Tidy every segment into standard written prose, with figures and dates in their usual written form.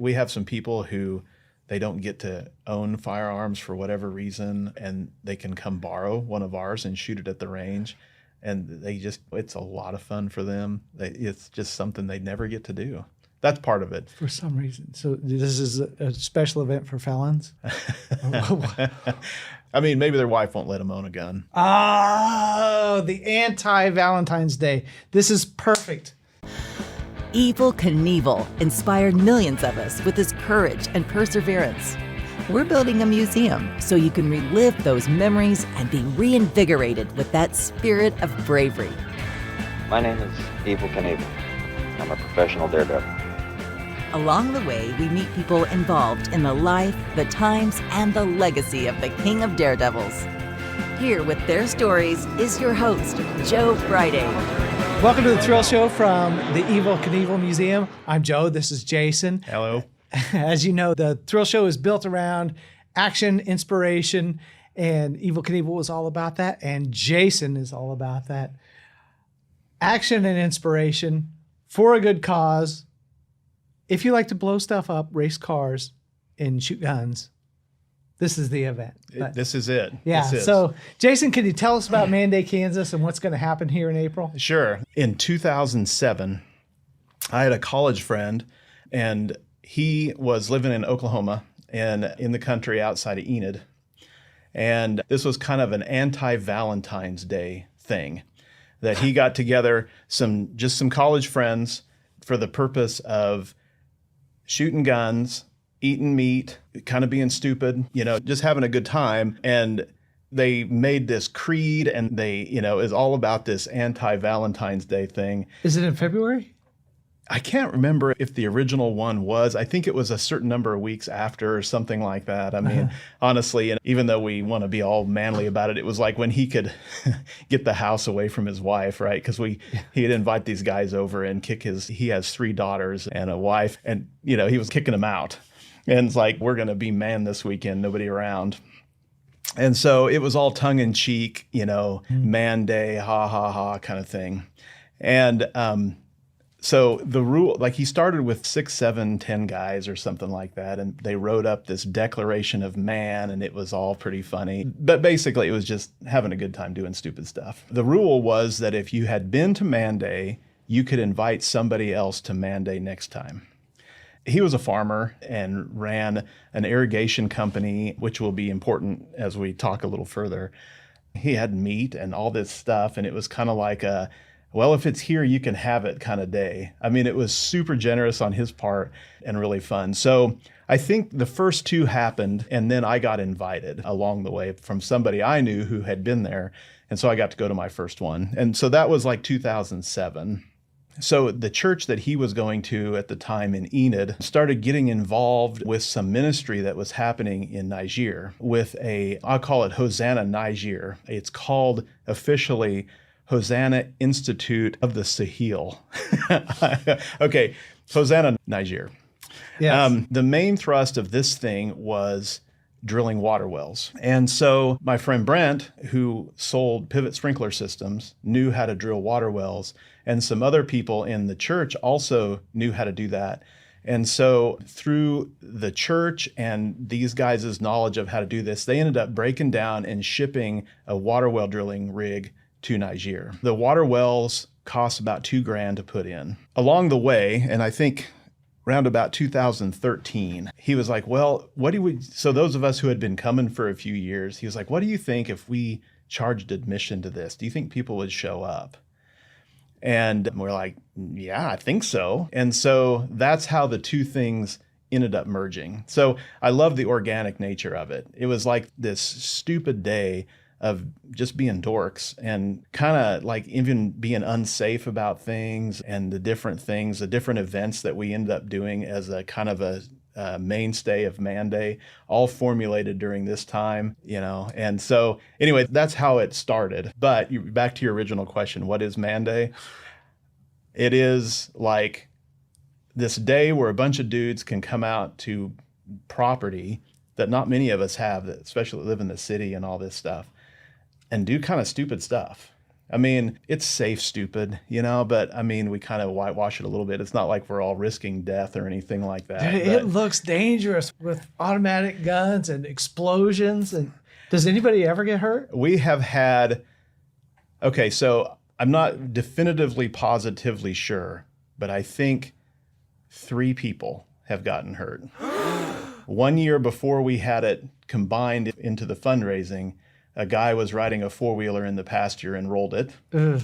We have some people who they don't get to own firearms for whatever reason, and they can come borrow one of ours and shoot it at the range. And it's a lot of fun for them. It's just something they never get to do. That's part of it. For some reason. So this is a special event for felons? I mean, maybe their wife won't let them own a gun. Oh, the Anti-Valentines Day. This is perfect. Evel Knievel inspired millions of us with his courage and perseverance. We're building a museum so you can relive those memories and be reinvigorated with that spirit of bravery. My name is Evel Knievel. I'm a professional daredevil. Along the way, we meet people involved in the life, the times, and the legacy of the King of Daredevils. Here with their stories is your host, Joe Friday. Welcome to the Thrill Show from the Evel Knievel Museum. I'm Joe. This is Jason. Hello. As you know, the Thrill Show is built around action, inspiration, and Evel Knievel was all about that, and Jason is all about that. Action and inspiration for a good cause. If you like to blow stuff up, race cars, and shoot guns, this is the event. This is it. Yeah. This is. So, Jason, can you tell us about Man Day, Kansas, and what's going to happen here in April? Sure. In 2007, I had a college friend, and he was living in Oklahoma and in the country outside of Enid. And this was kind of an anti-Valentines Day thing that he got together some college friends for the purpose of shooting guns, eating meat, kind of being stupid, just having a good time. And they made this creed, and they, is all about this anti-Valentine's Day thing. Is it in February? I can't remember if the original one was. I think it was a certain number of weeks after or something like that. I mean, honestly, and even though we want to be all manly about it, it was like when he could get the house away from his wife, right? Because he'd invite these guys over and he has 3 daughters and a wife, and, he was kicking them out. And it's like, we're going to be man this weekend, nobody around. And so it was all tongue in cheek, man day, ha, ha, ha kind of thing. And, so the rule, like he started with 6, 7, 10 guys or something like that, and they wrote up this declaration of man, and it was all pretty funny. But basically, it was just having a good time doing stupid stuff. The rule was that if you had been to Man Day, you could invite somebody else to Man Day next time. He was a farmer and ran an irrigation company, which will be important as we talk a little further. He had meat and all this stuff, and it was kind of like well, if it's here, you can have it kind of day. I mean, it was super generous on his part and really fun. So I think the first 2 happened, and then I got invited along the way from somebody I knew who had been there. And so I got to go to my first one. And so that was like 2007. So the church that he was going to at the time in Enid started getting involved with some ministry that was happening in Niger with I'll call it Hosanna Niger. It's called officially Hosanna Institute of the Sahel. Okay, Hosanna Niger. Yes. The main thrust of this thing was drilling water wells. And so my friend Brent, who sold pivot sprinkler systems, knew how to drill water wells. And some other people in the church also knew how to do that. And so through the church and these guys' knowledge of how to do this, they ended up breaking down and shipping a water well drilling rig to Niger. The water wells cost about $2,000 to put in. Along the way, and I think around about 2013, he was like, well, so those of us who had been coming for a few years, he was like, what do you think if we charged admission to this? Do you think people would show up? And we're like, yeah, I think so. And so that's how the 2 things ended up merging. So I love the organic nature of it. It was like this stupid day of just being dorks and kind of like even being unsafe about things and the different events that we ended up doing as a kind of a mainstay of Man Day, all formulated during this time, And so anyway, that's how it started. But back to your original question, what is Man Day? It is like this day where a bunch of dudes can come out to property that not many of us have, especially live in the city and all this stuff, and do kind of stupid stuff. I mean, it's safe, stupid, but I mean, we kind of whitewash it a little bit. It's not like we're all risking death or anything like that. Dude, it looks dangerous with automatic guns and explosions. And does anybody ever get hurt? We have had, okay, so I'm not definitively positively sure, but I think 3 people have gotten hurt. 1 year before we had it combined into the fundraising, a guy was riding a 4-wheeler in the pasture and rolled it. Ugh.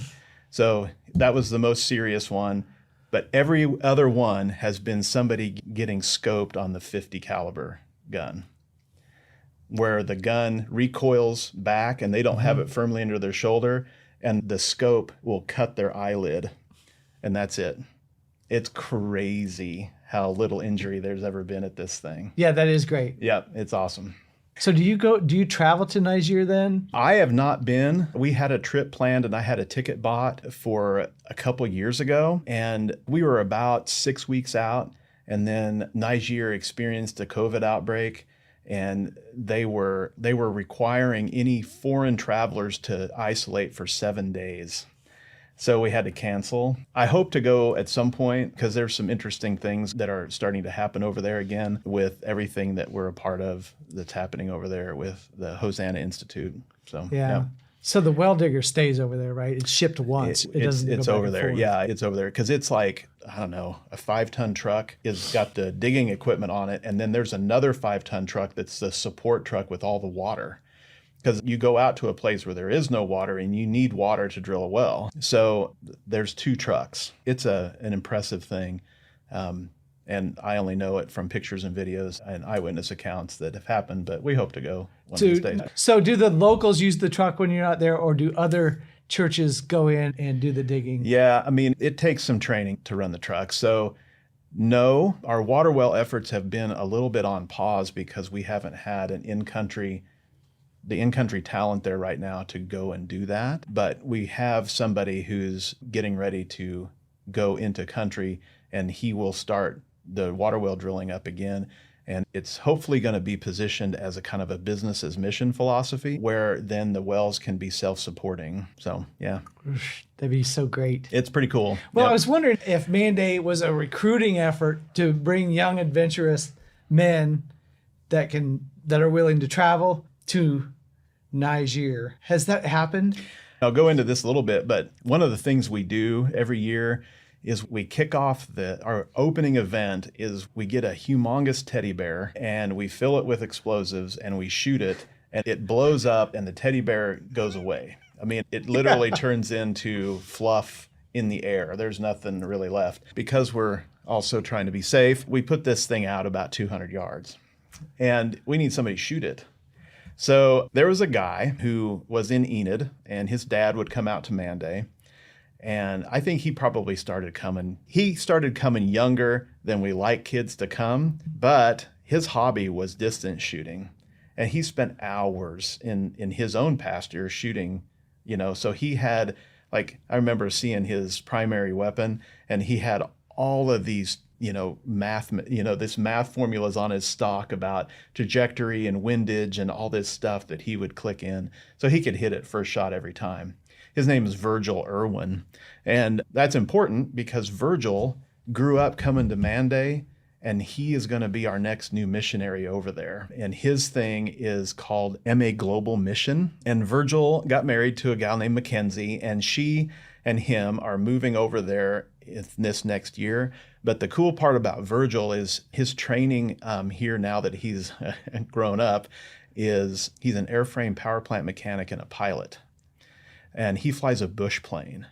So that was the most serious one. But every other one has been somebody getting scoped on the 50 caliber gun, where the gun recoils back and they don't have it firmly under their shoulder, and the scope will cut their eyelid, and that's it. It's crazy how little injury there's ever been at this thing. Yeah, that is great. Yeah, it's awesome. So do you travel to Niger then? I have not been. We had a trip planned and I had a ticket bought for a couple years ago, and we were about 6 weeks out, and then Niger experienced a COVID outbreak, and they were requiring any foreign travelers to isolate for 7 days. So we had to cancel. I hope to go at some point because there's some interesting things that are starting to happen over there again with everything that we're a part of that's happening over there with the Hosanna Institute. So Yeah. So the well digger stays over there, right? It's shipped once. It doesn't It's go back over and there. forth. Yeah, it's over there because it's like, I don't know, a 5-ton truck has got the digging equipment on it, and then there's another 5-ton truck that's the support truck with all the water. Because you go out to a place where there is no water and you need water to drill a well. So there's 2 trucks. It's an impressive thing. And I only know it from pictures and videos and eyewitness accounts that have happened, but we hope to go one of these days. So do the locals use the truck when you're not there, or do other churches go in and do the digging? Yeah, I mean, it takes some training to run the truck. So no, our water well efforts have been a little bit on pause because we haven't had the in-country talent there right now to go and do that. But we have somebody who's getting ready to go into country, and he will start the water well drilling up again. And it's hopefully going to be positioned as a kind of a business as mission philosophy, where then the wells can be self-supporting. So, yeah. That'd be so great. It's pretty cool. Well, Yep. I was wondering if Mandate was a recruiting effort to bring young, adventurous men that are willing to travel to Niger. Has that happened? I'll go into this a little bit, but one of the things we do every year is we kick off our opening event is we get a humongous teddy bear and we fill it with explosives and we shoot it and it blows up and the teddy bear goes away. I mean, it literally turns into fluff in the air. There's nothing really left. Because we're also trying to be safe, we put this thing out about 200 yards and we need somebody to shoot it. So there was a guy who was in Enid, and his dad would come out to Manday. And I think he probably started coming. He started coming younger than we like kids to come, but his hobby was distance shooting. And he spent hours in his own pasture shooting, so he had, like, I remember seeing his primary weapon, and he had all of these this math formulas on his stock about trajectory and windage and all this stuff that he would click in so he could hit it first shot every time. His name is Virgil Irwin. And that's important because Virgil grew up coming to Manday, and he is going to be our next new missionary over there. And his thing is called MA Global Mission. And Virgil got married to a gal named Mackenzie, and she and him are moving over there this next year. But the cool part about Virgil is his training here now that he's grown up is he's an airframe power plant mechanic and a pilot. And he flies a bush plane.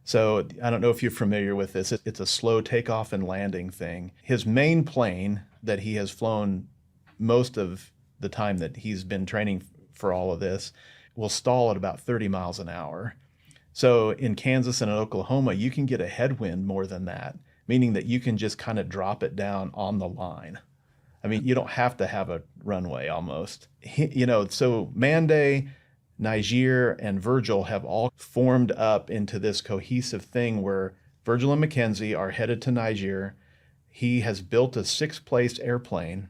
So I don't know if you're familiar with this. It's a slow takeoff and landing thing. His main plane that he has flown most of the time that he's been training for all of this will stall at about 30 miles an hour. So in Kansas and in Oklahoma, you can get a headwind more than that, meaning that you can just kind of drop it down on the line. I mean, you don't have to have a runway almost. So Manday, Niger, and Virgil have all formed up into this cohesive thing where Virgil and Mackenzie are headed to Niger. He has built a 6-place airplane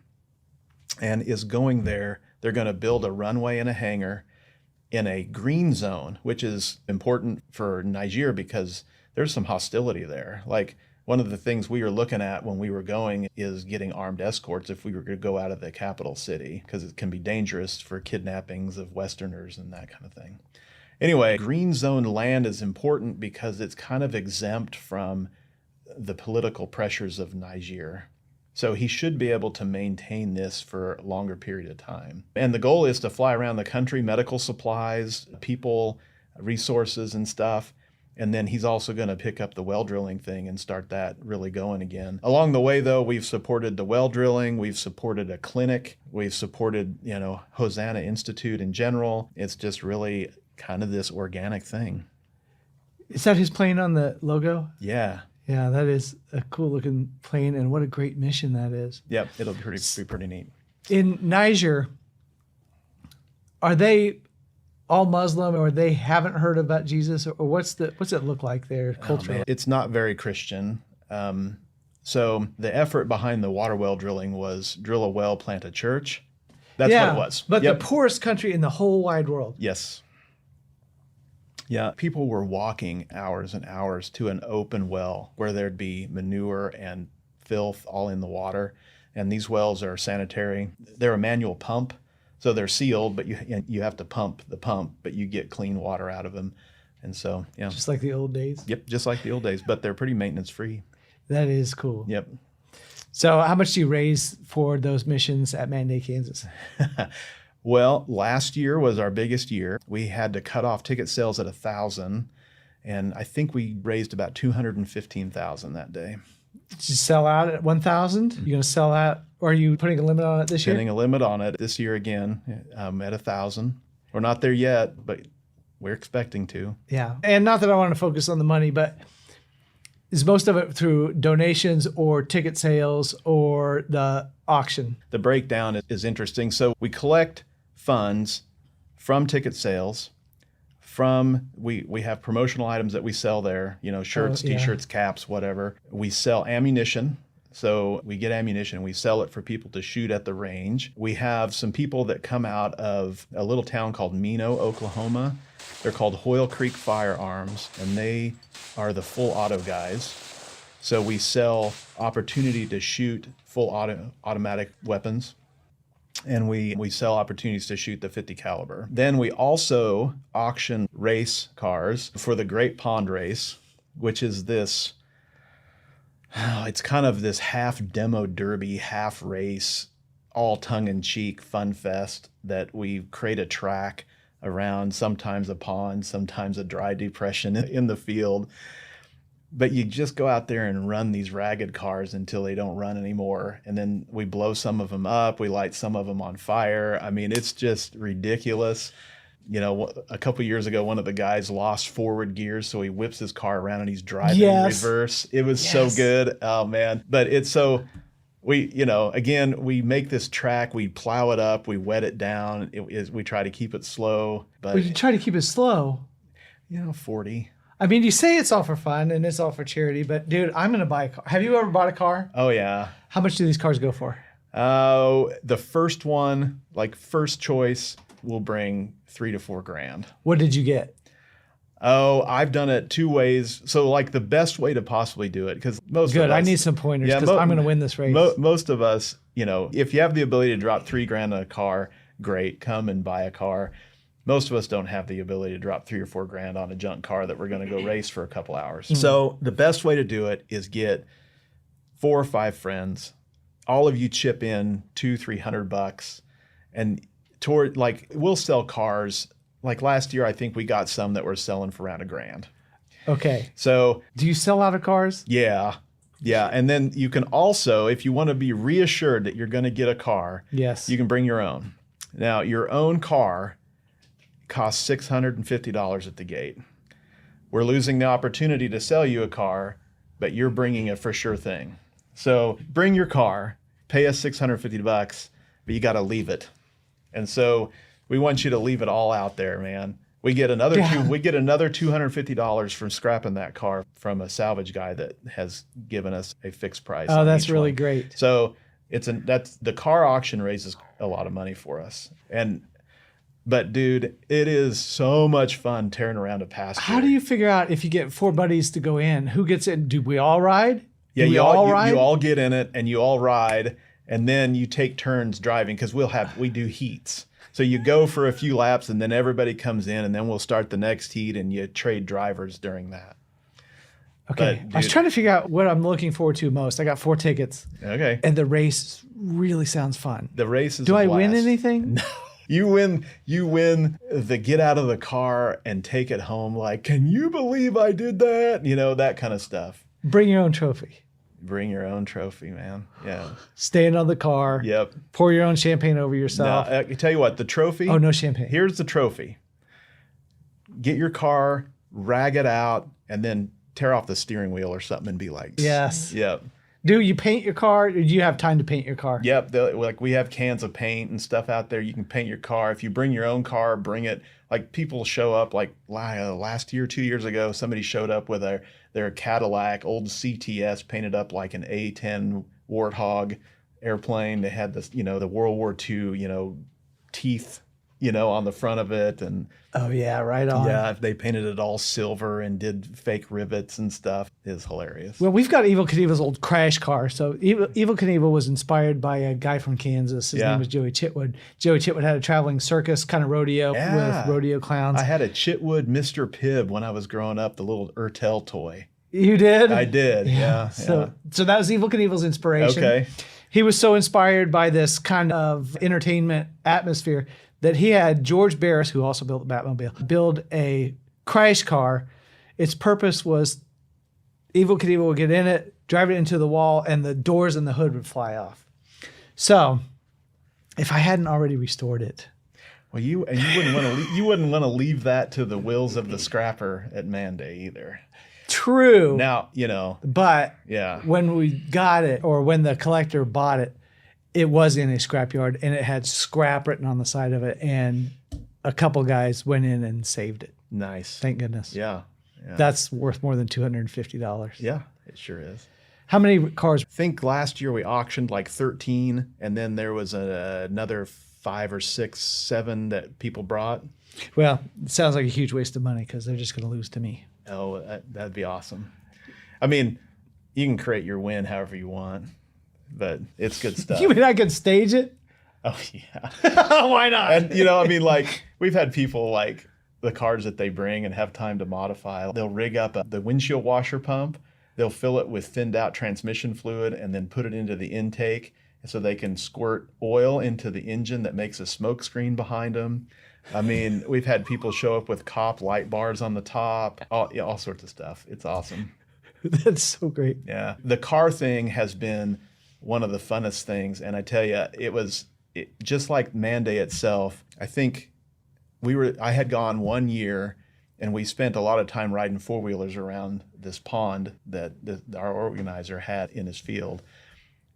and is going there. They're going to build a runway and a hangar in a green zone, which is important for Niger because there's some hostility there. Like one of the things we were looking at when we were going is getting armed escorts if we were going to go out of the capital city, because it can be dangerous for kidnappings of Westerners and that kind of thing. Anyway, green zone land is important because it's kind of exempt from the political pressures of Niger. So he should be able to maintain this for a longer period of time. And the goal is to fly around the country, medical supplies, people, resources and stuff. And then he's also going to pick up the well drilling thing and start that really going again. Along the way, though, we've supported the well drilling. We've supported a clinic. We've supported, Hosanna Institute in general. It's just really kind of this organic thing. Is that his plane on the logo? Yeah. Yeah, that is a cool looking plane, and what a great mission that is. Yep, it'll be pretty neat. In Niger, are they all Muslim, or they haven't heard about Jesus, or what's it look like there culturally? It's not very Christian. So the effort behind the water well drilling was drill a well, plant a church. That's what it was. But the poorest country in the whole wide world. Yes. Yeah, people were walking hours and hours to an open well where there'd be manure and filth all in the water. And these wells are sanitary. They're a manual pump, so they're sealed, but you have to pump the pump, but you get clean water out of them. And so, yeah. Just like the old days? Yep, just like the old days, but they're pretty maintenance free. That is cool. Yep. So how much do you raise for those missions at Manday, Kansas? Well, last year was our biggest year. We had to cut off ticket sales at 1,000, and I think we raised about 215,000 that day. Did you sell out at 1,000? You going to sell out, or are you putting a limit on it this year? Putting a limit on it this year again at 1,000. We're not there yet, but we're expecting to. Yeah, and not that I want to focus on the money, but is most of it through donations or ticket sales or the auction? The breakdown is interesting. So we collect funds from ticket sales, we have promotional items that we sell there, shirts, t-shirts, caps, whatever. We sell ammunition. So we get ammunition, we sell it for people to shoot at the range. We have some people that come out of a little town called Mino, Oklahoma. They're called Hoyle Creek Firearms, and they are the full auto guys. So we sell opportunity to shoot full automatic weapons. And we sell opportunities to shoot the 50 caliber. Then we also auction race cars for the Great Pond Race, which is this, it's kind of this half demo derby, half race, all tongue-in-cheek fun fest that we create a track around, sometimes a pond, sometimes a dry depression in the field. But you just go out there and run these ragged cars until they don't run anymore. And then we blow some of them up. We light some of them on fire. I mean, it's just ridiculous. A couple of years ago, one of the guys lost forward gears, so he whips his car around and he's driving in reverse. It was so good. Oh, man. But it's so, again, we make this track, we plow it up, we wet it down. We try to keep it slow. But you try to keep it slow? 40. I mean, you say it's all for fun and it's all for charity, but dude, I'm going to buy a car. Have you ever bought a car? Oh, yeah. How much do these cars go for? The first one, like first choice, will bring $3,000 to $4,000. What did you get? Oh, I've done it two ways. So like the best way to possibly do it, because most of us. Good, I need some pointers because I'm going to win this race. Most of us, if you have the ability to drop $3,000 on a car, great, come and buy a car. Most of us don't have the ability to drop $3,000 or $4,000 on a junk car that we're going to go race for a couple hours. Mm-hmm. So the best way to do it is get 4 or 5 friends. All of you chip in $200-$300, and we'll sell cars. Like last year, I think we got some that were selling for around $1,000. Okay. So do you sell out of cars? Yeah. Yeah. And then you can also, if you want to be reassured that you're going to get a car, yes, you can bring your own. Now, your own car costs $650 at the gate. We're losing the opportunity to sell you a car, but you're bringing it for sure thing. So bring your car, pay us $650, but you got to leave it. And so we want you to leave it all out there, man. We get another $250 from scrapping that car from a salvage guy that has given us a fixed price. Oh, that's really great. So that's the car auction raises a lot of money for us. And But dude, it is so much fun tearing around a pasture. How do you figure out if you get 4 buddies to go in? Who gets in? Do we all ride? Yeah, Do we you all ride? you all get in it and you all ride, and then you take turns driving because we do heats. So you go for a few laps and then everybody comes in, and then we'll start the next heat and you trade drivers during that. Okay. But, I was dude- trying to figure out what I'm looking forward to most. I got 4 tickets, Okay. and the race really sounds fun. The race is Do a I win blast. anything? You win the get out of the car and take it home like, can you believe I did that? You know, that kind of stuff. Bring your own trophy. Bring your own trophy, man. Yeah. Stand on the car. Yep. Pour your own champagne over Now, yourself. I can tell you what, the trophy. Oh, no champagne. Here's the trophy. Get your car, rag it out, and then tear off the steering wheel or something and be like, Yes. Yep. Do you paint your car, or do you have time to paint your car? Yep. Like we have cans of paint and stuff out there. You can paint your car. If you bring your own car, bring it. Like people show up like last year, 2 years ago, somebody showed up with their Cadillac, old CTS, painted up like an A-10 Warthog airplane. They had this, the World War II, teeth, on the front of it. And Oh, yeah, right on. yeah, they painted it all silver and did fake rivets and stuff. It's hilarious. Well, we've got Evel Knievel's old crash car. So Evel Knievel was inspired by a guy from Kansas. His Yeah. name was Joey Chitwood. Joey Chitwood had a traveling circus kind of rodeo Yeah. with rodeo clowns. I had a Chitwood Mr. Pibb when I was growing up, the little Ertel toy. You did? I did, yeah. So that was Evel Knievel's inspiration. Okay. He was so inspired by this kind of entertainment atmosphere that he had George Barris, who also built the Batmobile, build a crash car. Its purpose was Evel Knievel would get in it, drive it into the wall, and the doors and the hood would fly off. So if I hadn't already restored it. Well, you wouldn't want to leave that to the wills of the scrapper at Manday either. True. Now, But yeah. when we got it, or when the collector bought it, it was in a scrapyard and it had scrap written on the side of it. And a couple guys went in and saved it. Nice. Thank goodness. Yeah. That's worth more than $250. Yeah, it sure is. How many cars? I think last year we auctioned like 13, and then there was another 5 or 6, 7 that people brought. Well, it sounds like a huge waste of money because they're just going to lose to me. Oh, that'd be awesome. I mean, you can create your win however you want, but it's good stuff. You mean I could stage it? Oh, yeah. Why not? And, like, we've had people like the cars that they bring and have time to modify. They'll rig up the windshield washer pump. They'll fill it with thinned out transmission fluid and then put it into the intake so they can squirt oil into the engine that makes a smoke screen behind them. I mean, we've had people show up with cop light bars on the top, all sorts of stuff. It's awesome. That's so great. Yeah. The car thing has been one of the funnest things. And I tell you, just like Manday itself, I think I had gone 1 year and we spent a lot of time riding 4-wheelers around this pond that our organizer had in his field.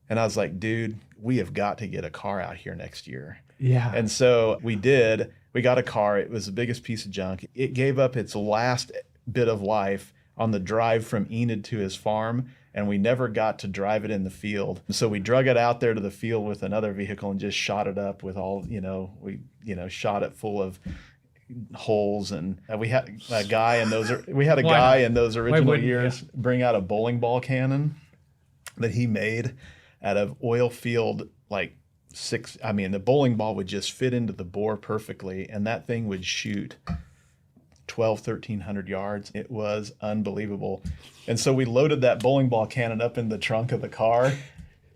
And I was like, dude, we have got to get a car out here next year. Yeah. And so we did. We got a car. It was the biggest piece of junk. It gave up its last bit of life on the drive from Enid to his farm, and we never got to drive it in the field. So we drug it out there to the field with another vehicle and just shot it up with all, shot it full of holes. And we had a guy in those original wouldn't years bring out a bowling ball cannon that he made out of oil field, the bowling ball would just fit into the bore perfectly, and that thing would shoot 1,300 yards. It was unbelievable. And so we loaded that bowling ball cannon up in the trunk of the car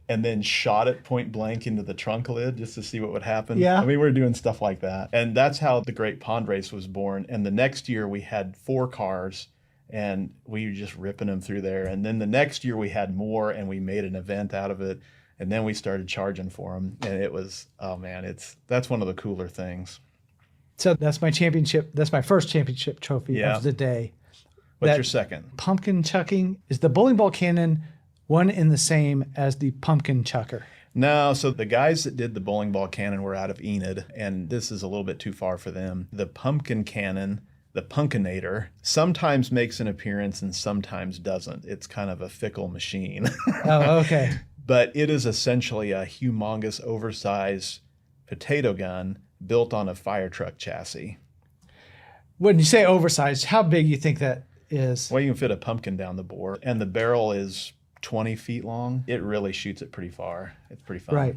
and then shot it point blank into the trunk lid just to see what would happen. Yeah. I mean, we were doing stuff like that. And that's how the Great Pond Race was born. And the next year we had 4 cars and we were just ripping them through there. And then the next year we had more and we made an event out of it. And then we started charging for them. And it was, that's one of the cooler things. So that's my championship. That's my first championship trophy Yeah. of the day. What's your second? Pumpkin chucking. Is the bowling ball cannon one and the same as the pumpkin chucker? No, so the guys that did the bowling ball cannon were out of Enid, and this is a little bit too far for them. The pumpkin cannon, the Pumpkinator, sometimes makes an appearance and sometimes doesn't. It's kind of a fickle machine. Oh, okay. But it is essentially a humongous, oversized potato gun built on a fire truck chassis. When you say oversized, how big you think that is? Well, you can fit a pumpkin down the bore, and the barrel is 20 feet long. It really shoots it pretty far. It's pretty fun. Right.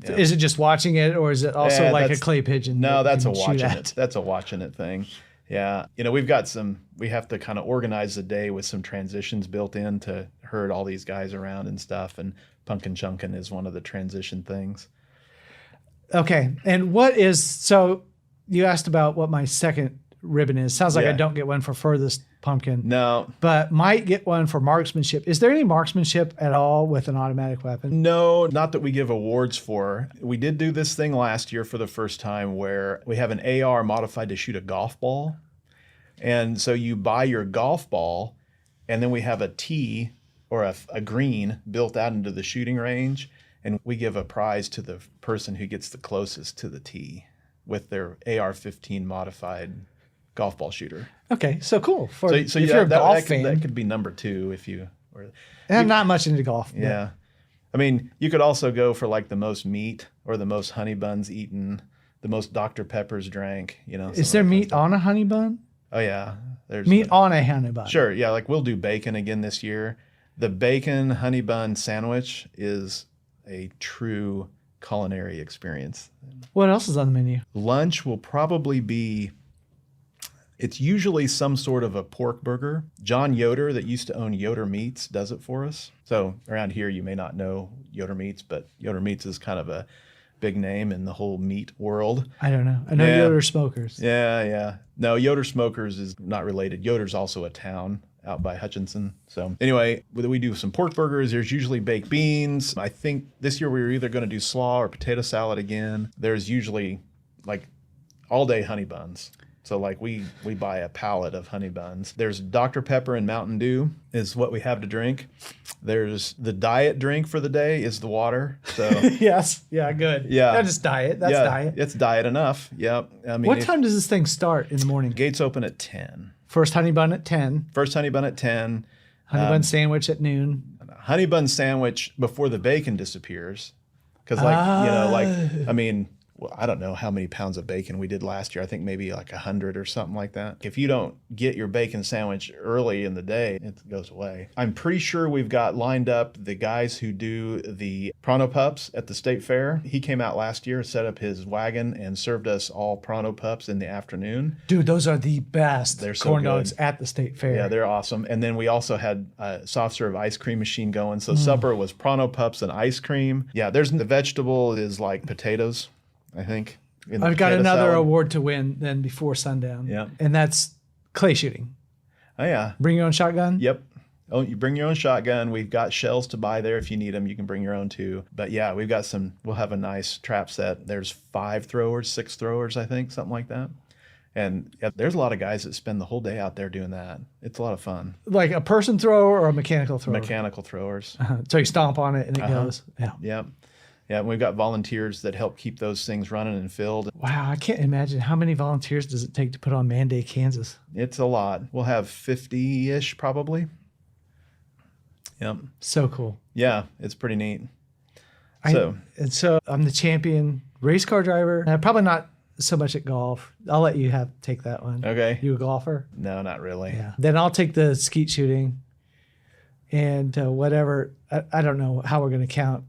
Yeah. Is it just watching it, or is it also like a clay pigeon? No, that that's you a can shoot watching at? it. That's a watching it thing. Yeah. We have to kind of organize the day with some transitions built in to herd all these guys around and stuff. And pumpkin chunkin is one of the transition things. Okay. And so you asked about what my second ribbon is. Sounds like I don't get one for furthest pumpkin. No. But might get one for marksmanship. Is there any marksmanship at all with an automatic weapon? No, not that we give awards for. We did do this thing last year for the first time where we have an AR modified to shoot a golf ball. And so you buy your golf ball, and then we have a tee or a green built out into the shooting range. And we give a prize to the person who gets the closest to the tee with their AR-15 modified golf ball shooter. Okay, so cool. If So you're a golf fan. that could be number 2 if you were. I'm not much into golf. Yeah. I mean, you could also go for like the most meat or the most honey buns eaten, the most Dr. Peppers drank, Is there meat on a honey bun? Oh, yeah. There's Meat on a honey bun. Sure. Yeah. Like we'll do bacon again this year. The bacon honey bun sandwich is a true culinary experience. What else is on the menu? Lunch will probably be, it's usually some sort of a pork burger. John Yoder, that used to own Yoder Meats, does it for us. So around here, you may not know Yoder Meats, but Yoder Meats is kind of a big name in the whole meat world. I don't know. I know Yoder Smokers. Yeah. No, Yoder Smokers is not related. Yoder's also a town out by Hutchinson. So anyway, we do some pork burgers. There's usually baked beans. I think this year we were either going to do slaw or potato salad again. There's usually like all day honey buns. So like we buy a pallet of honey buns. There's Dr. Pepper and Mountain Dew is what we have to drink. There's the diet drink for the day is the water. So Yes. Yeah, good. Yeah. That's just diet. That's diet. It's diet enough. Yep. I mean, What time does this thing start in the morning? Gates open at 10. First honey bun at 10. First honey bun at 10. Honey bun sandwich at noon. Honey bun sandwich before the bacon disappears. Because I don't know how many pounds of bacon we did last year. I think maybe like 100 or something like that. If you don't get your bacon sandwich early in the day, it goes away. I'm pretty sure we've got lined up the guys who do the Pronto Pups at the state fair. He came out last year, set up his wagon, and served us all Pronto Pups in the afternoon. Dude, those are the best They're so corn good. dogs at the state fair. Yeah, they're awesome. And then we also had a soft serve ice cream machine going. So supper was Pronto Pups and ice cream. Yeah, the vegetable is like potatoes, I think. I've got another award to win then before sundown. Yeah. And that's clay shooting. Oh, yeah. Bring your own shotgun? Yep. Oh, you bring your own shotgun. We've got shells to buy there if you need them. You can bring your own too. But yeah, we'll have a nice trap set. There's 5 throwers, 6 throwers, I think, something like that. And yeah, there's a lot of guys that spend the whole day out there doing that. It's a lot of fun. Like a person thrower or a mechanical thrower? Mechanical throwers. So you stomp on it and it goes. Yeah. Yep. Yeah, and we've got volunteers that help keep those things running and filled. Wow, I can't imagine how many volunteers does it take to put on Man Day, Kansas? It's a lot. We'll have 50-ish probably. Yep. So cool. Yeah, it's pretty neat. So I'm the champion race car driver. Probably not so much at golf. I'll let you take that one. Okay. You a golfer? No, not really. Yeah. Then I'll take the skeet shooting and whatever. I don't know how we're going to count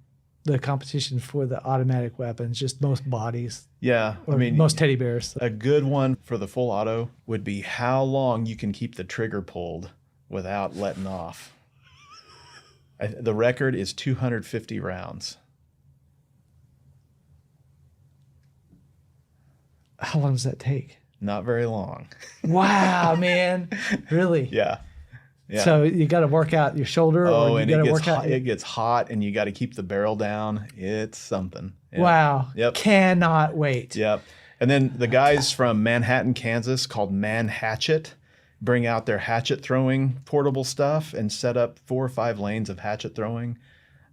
the competition for the automatic weapons, just most bodies. Yeah. Or most teddy bears. A good one for the full auto would be how long you can keep the trigger pulled without letting off. The record is 250 rounds. How long does that take? Not very long. Wow, man. Really? Yeah. Yeah. So you got to work out your shoulder, or you got to work out. It gets hot, and you got to keep the barrel down. It's something. Yeah. Wow. Yep. Cannot wait. Yep. And then the guys from Manhattan, Kansas, called Man Hatchet, bring out their hatchet throwing portable stuff and set up 4 or 5 lanes of hatchet throwing.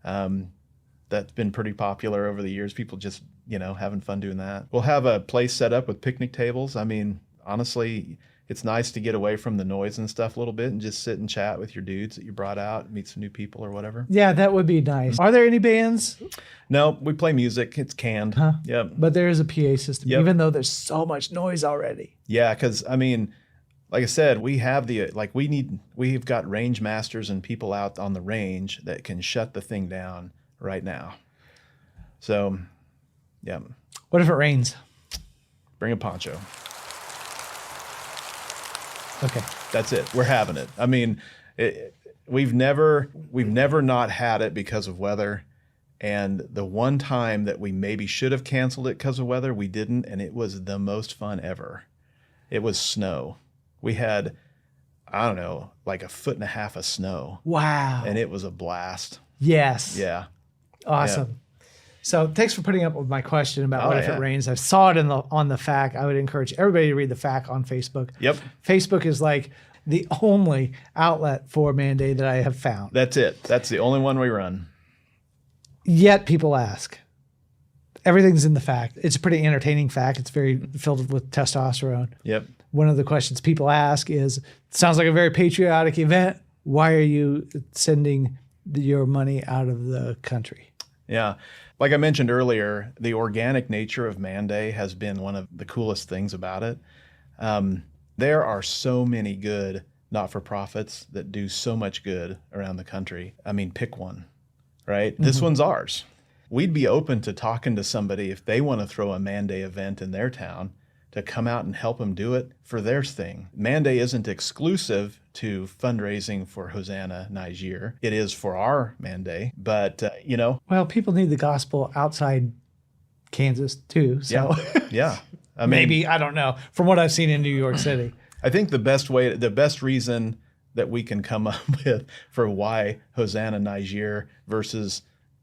That's been pretty popular over the years. People just, having fun doing that. We'll have a place set up with picnic tables. I mean, honestly, it's nice to get away from the noise and stuff a little bit and just sit and chat with your dudes that you brought out, meet some new people or whatever. Yeah, that would be nice. Are there any bands? No, we play music. It's canned. Yep. But there is a PA system, Yep. even though there's so much noise already. Yeah, because I mean, like I said, we have we've got range masters and people out on the range that can shut the thing down right now. So, yeah. What if it rains? Bring a poncho. Okay. That's it. We're having it. I mean, we've never not had it because of weather. And the one time that we maybe should have canceled it because of weather, we didn't. And it was the most fun ever. It was snow. We had, I don't know, like 1.5 feet of snow. Wow. And it was a blast. Yes. Yeah. Awesome. Yeah. So thanks for putting up with my question about what if yeah. it rains. I saw it on the FAQ. I would encourage everybody to read the FAQ on Facebook. Yep. Facebook is like the only outlet for Manday that I have found. That's it. That's the only one we run. Yet people ask. Everything's in the FAQ. It's a pretty entertaining FAQ. It's very filled with testosterone. Yep. One of the questions people ask is, it sounds like a very patriotic event. Why are you sending your money out of the country? Yeah. Like I mentioned earlier, the organic nature of Manday has been one of the coolest things about it. There are so many good not-for-profits that do so much good around the country. I mean, pick one, right? Mm-hmm. This one's ours. We'd be open to talking to somebody if they want to throw a Manday event in their town to come out and help them do it for their thing. Manday isn't exclusive to fundraising for Hosanna, Niger. It is for our Manday, but Well, people need the gospel outside Kansas too. So yeah. I mean, maybe, I don't know, from what I've seen in New York City. I think the best reason that we can come up with for why Hosanna, Niger versus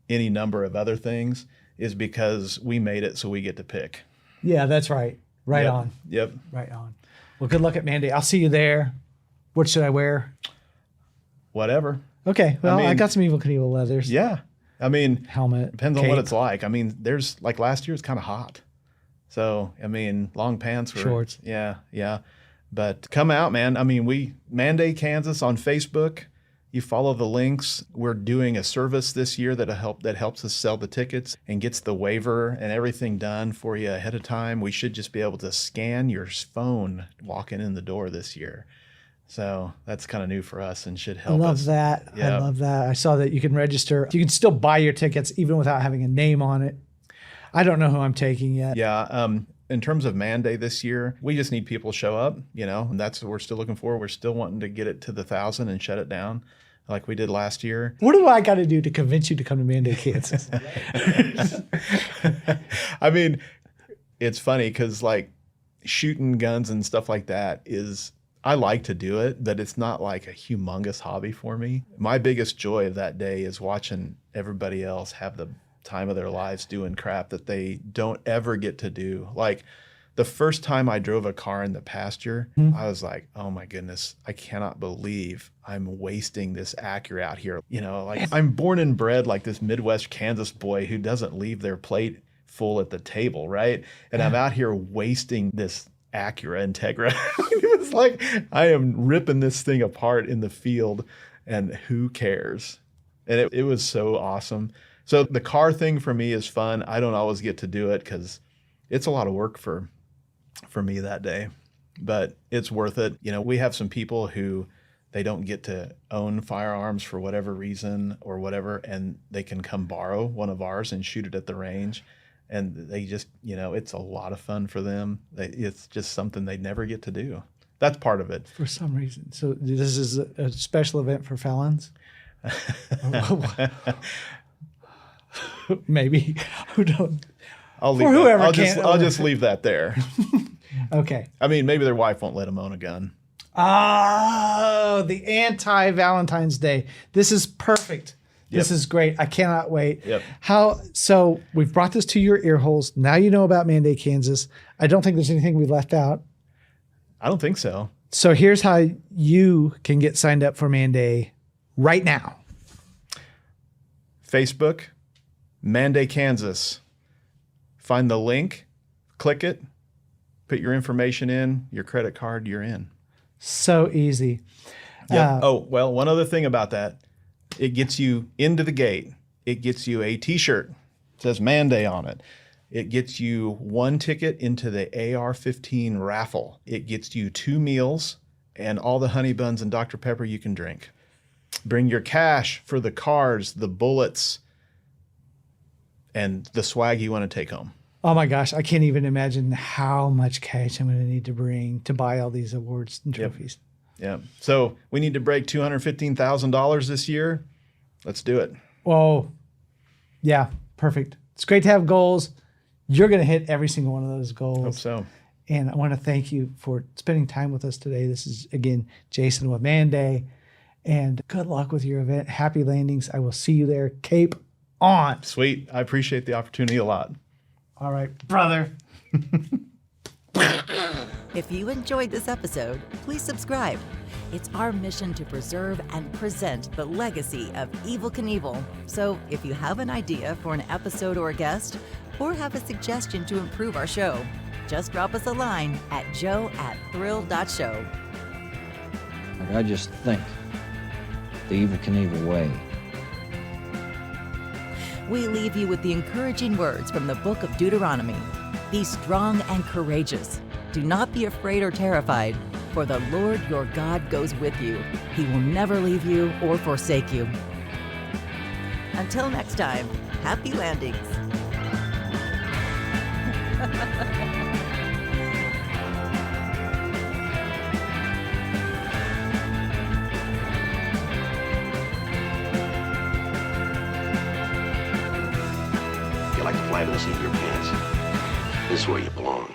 any number of other things is because we made it so we get to pick. Yeah, that's right. Right Yep. on. Yep. Right on. Well, good luck at Manday. I'll see you there. What should I wear? Whatever. Okay. Well, I mean, got some Evel Knievel leathers. Yeah. I mean, Helmet. depends on cape. what it's like. I mean, there's like last year it's kind of hot. So, I mean, long pants were Shorts. Yeah. Yeah. But come out, man. I mean, Manday, Kansas on Facebook. You follow the links. We're doing a service this year that helps us sell the tickets and gets the waiver and everything done for you ahead of time. We should just be able to scan your phone walking in the door this year. So that's kind of new for us and should help us. I love that. Yeah. I love that. I saw that you can register. You can still buy your tickets even without having a name on it. I don't know who I'm taking yet. Yeah. In terms of Manday this year, we just need people to show up, and that's what we're still looking for. We're still wanting to get it to the 1,000 and shut it down like we did last year. What do I got to do to convince you to come to Manday, Kansas? I mean, it's funny because like shooting guns and stuff like that I like to do it, but it's not like a humongous hobby for me. My biggest joy of that day is watching everybody else have the time of their lives doing crap that they don't ever get to do. Like the first time I drove a car in the pasture, I was like, oh my goodness, I cannot believe I'm wasting this Acura out here. Like I'm born and bred like this Midwest Kansas boy who doesn't leave their plate full at the table, right? And I'm out here wasting this Acura Integra. It was like, I am ripping this thing apart in the field and who cares? And it was so awesome. So the car thing for me is fun. I don't always get to do it because it's a lot of work for me that day, but it's worth it. We have some people who they don't get to own firearms for whatever reason or whatever, and they can come borrow one of ours and shoot it at the range. And they just, it's a lot of fun for them. It's just something they never get to do. That's part of it. For some reason. So this is a special event for felons? Maybe. Who don't? I'll just leave that there. Okay. I mean, maybe their wife won't let them own a gun. Oh, the Anti-Valentines Day. This is perfect. This is great. I cannot wait. Yep. So we've brought this to your ear holes. Now you know about Manday, Kansas. I don't think there's anything we left out. I don't think so. So here's how you can get signed up for Manday right now. Facebook, Manday, Kansas. Find the link, click it, put your information in, your credit card, you're in. So easy. Yep. Well, one other thing about that. It gets you into the gate. It gets you a t-shirt. It says Man Day on it. It gets you 1 ticket into the AR-15 raffle. It gets you 2 meals and all the honey buns and Dr. Pepper you can drink. Bring your cash for the cars, the bullets, and the swag you want to take home. Oh my gosh, I can't even imagine how much cash I'm going to need to bring to buy all these awards and trophies. Yeah. So we need to break $215,000 this year. Let's do it. Oh, yeah, perfect. It's great to have goals. You're going to hit every single one of those goals. Hope so. And I want to thank you for spending time with us today. This is, again, Jason with Man Day. And good luck with your event. Happy landings. I will see you there. Cape on. Sweet. I appreciate the opportunity a lot. All right, brother. If you enjoyed this episode, please subscribe. It's our mission to preserve and present the legacy of Evel Knievel. So if you have an idea for an episode or a guest, or have a suggestion to improve our show, just drop us a line at joe@thrill.show. Like, I just think the Evel Knievel way. We leave you with the encouraging words from the book of Deuteronomy. Be strong and courageous. Do not be afraid or terrified, for the Lord your God goes with you. He will never leave you or forsake you. Until next time, happy landings. You like to fly to the seat of your pants. This is where you belong.